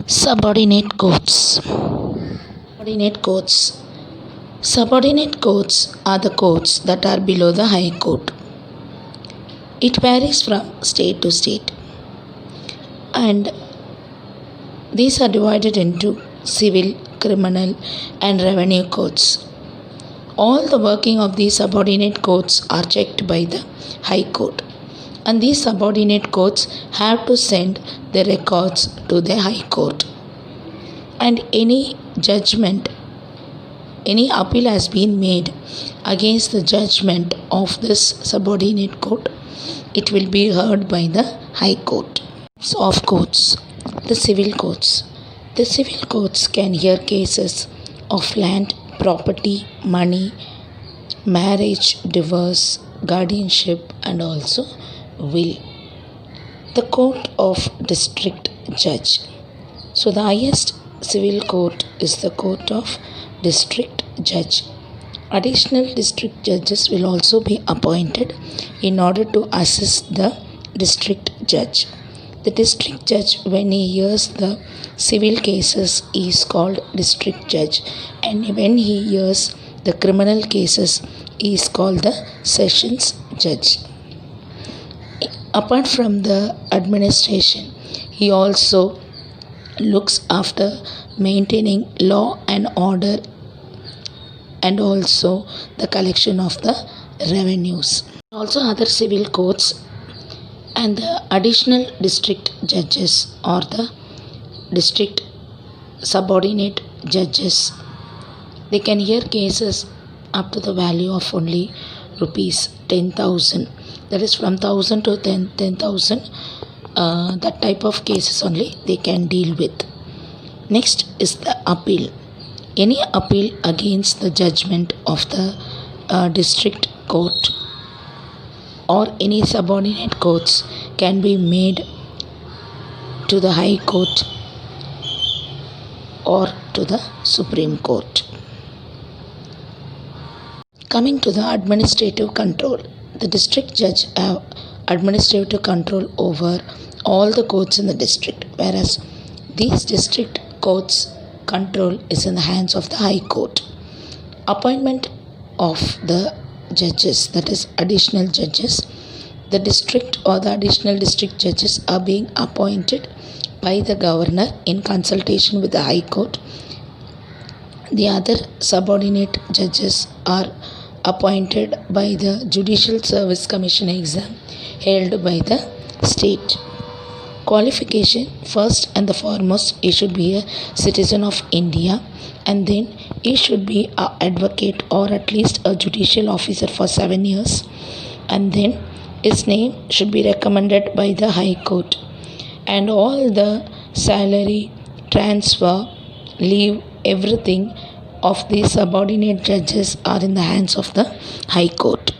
Subordinate courts. Subordinate courts. Subordinate courts are the courts that are below the High Court. It varies from state to state, and these are divided into civil, criminal, and revenue courts. All the working of these subordinate courts are checked by the High Court, and these subordinate courts have to send the records to the High Court. And any judgment, any appeal has been made against the judgment of this subordinate court, it will be heard by the High Court. Of courts, the civil courts. The civil courts can hear cases of land, property, money, marriage, divorce, guardianship, and also will. The court of district judge. So the highest civil court is the court of district judge. Additional district judges will also be appointed in order to assist the district judge. The district judge, when he hears the civil cases, is called district judge, and when he hears the criminal cases, he is called the sessions judge. Apart from the administration, he also looks after maintaining law and order and also the collection of the revenues. Also other civil courts and the additional district judges or the district subordinate judges. They can hear cases up to the value of only rupees 10,000. That is from 1,000 to 10,000. That type of cases only they can deal with. Next is the appeal. Any appeal against the judgment of the district court or any subordinate courts can be made to the High Court or to the Supreme Court. Coming to the administrative control, the district judge have administrative control over all the courts in the district, whereas these district courts control is in the hands of the High Court. Appointment of the judges, that is additional judges. The district or the additional district judges are being appointed by the governor in consultation with the High Court. The other subordinate judges are appointed by the Judicial Service Commission exam held by the state. Qualification: first and the foremost, he should be a citizen of India, and then he should be an advocate or at least a judicial officer for 7 years, and then his name should be recommended by the High Court, and all the salary, transfer, leave, everything of these subordinate judges are in the hands of the High Court.